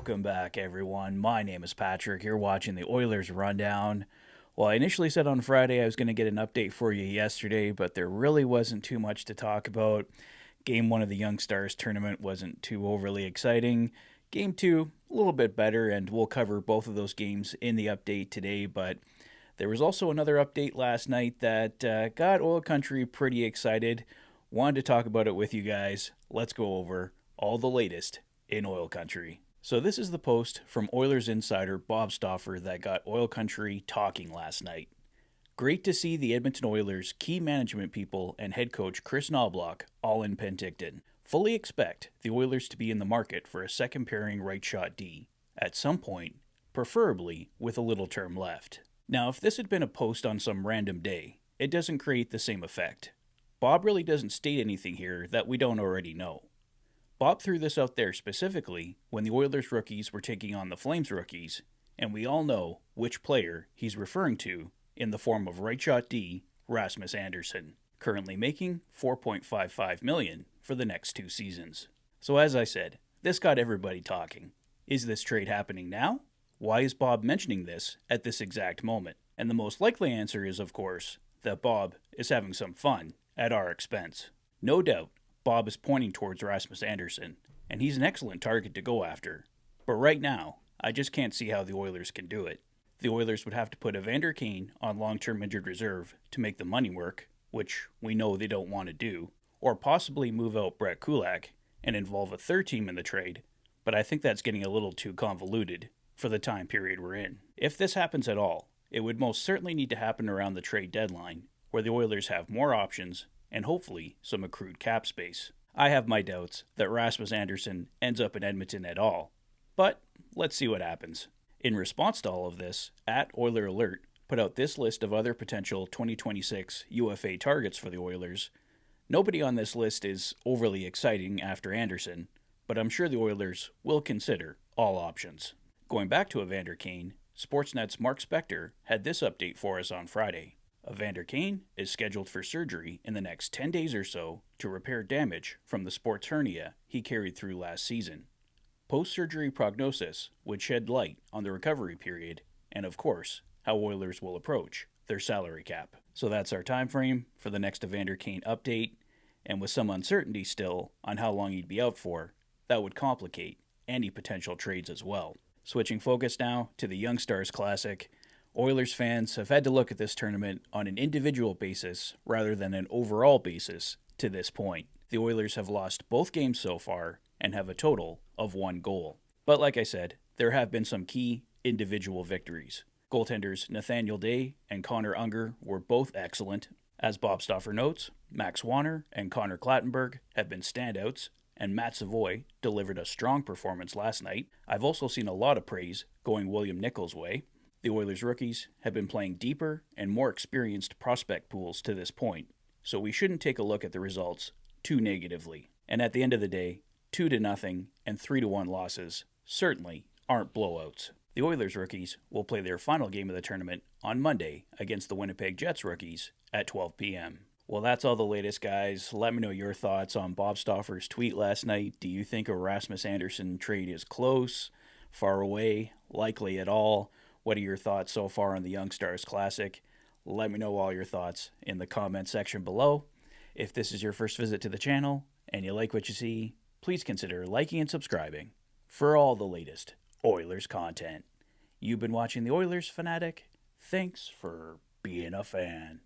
Welcome back, everyone. My name is Patrick. You're watching the Oilers Rundown. Well, I initially said on Friday I was going to get an update for you yesterday, but there really wasn't too much to talk about. Game 1 of the Young Stars tournament wasn't too overly exciting. Game 2, a little bit better, and we'll cover both of those games in the update today, but there was also another update last night that got Oil Country pretty excited. Wanted to talk about it with you guys. Let's go over all the latest in Oil Country. So this is the post from Oilers insider Bob Stauffer that got Oil Country talking last night. Great to see the Edmonton Oilers key management people and head coach Chris Knobloch all in Penticton. Fully expect the Oilers to be in the market for a second pairing right shot D at some point, preferably with a little term left. Now, if this had been a post on some random day, it doesn't create the same effect. Bob really doesn't state anything here that we don't already know. Bob threw this out there specifically when the Oilers rookies were taking on the Flames rookies, and we all know which player he's referring to in the form of right shot D, Rasmus Anderson, currently making $4.55 million for the next 2 seasons. So as I said, this got everybody talking. Is this trade happening now? Why is Bob mentioning this at this exact moment? And the most likely answer is, of course, that Bob is having some fun at our expense. No doubt, Bob is pointing towards Rasmus Anderson, and he's an excellent target to go after. But right now, I just can't see how the Oilers can do it. The Oilers would have to put Evander Kane on long-term injured reserve to make the money work, which we know they don't want to do, or possibly move out Brett Kulak and involve a third team in the trade, but I think that's getting a little too convoluted for the time period we're in. If this happens at all, it would most certainly need to happen around the trade deadline, where the Oilers have more options and hopefully some accrued cap space. I have my doubts that Rasmus Anderson ends up in Edmonton at all, but let's see what happens. In response to all of this, at Oiler Alert put out this list of other potential 2026 UFA targets for the Oilers. Nobody on this list is overly exciting after Anderson, but I'm sure the Oilers will consider all options. Going back to Evander Kane, Sportsnet's Mark Spector had this update for us on Friday. Evander Kane is scheduled for surgery in the next 10 days or so to repair damage from the sports hernia he carried through last season. Post-surgery prognosis would shed light on the recovery period and, of course, how Oilers will approach their salary cap. So that's our time frame for the next Evander Kane update, and with some uncertainty still on how long he'd be out for, that would complicate any potential trades as well. Switching focus now to the Young Stars Classic, Oilers fans have had to look at this tournament on an individual basis rather than an overall basis to this point. The Oilers have lost both games so far and have a total of 1 goal. But like I said, there have been some key individual victories. Goaltenders Nathaniel Day and Connor Unger were both excellent. As Bob Stauffer notes, Max Wanner and Connor Clattenburg have been standouts, and Matt Savoy delivered a strong performance last night. I've also seen a lot of praise going William Nichols' way. The Oilers rookies have been playing deeper and more experienced prospect pools to this point, so we shouldn't take a look at the results too negatively. And at the end of the day, 2-0 and 3-1 losses certainly aren't blowouts. The Oilers rookies will play their final game of the tournament on Monday against the Winnipeg Jets rookies at 12 p.m. Well, that's all the latest, guys. Let me know your thoughts on Bob Stauffer's tweet last night. Do you think a Rasmus Anderson trade is close, far away, likely at all? What are your thoughts so far on the Young Stars Classic? Let me know all your thoughts in the comment section below. If this is your first visit to the channel and you like what you see, please consider liking and subscribing for all the latest Oilers content. You've been watching the Oilers Fanatic. Thanks for being a fan.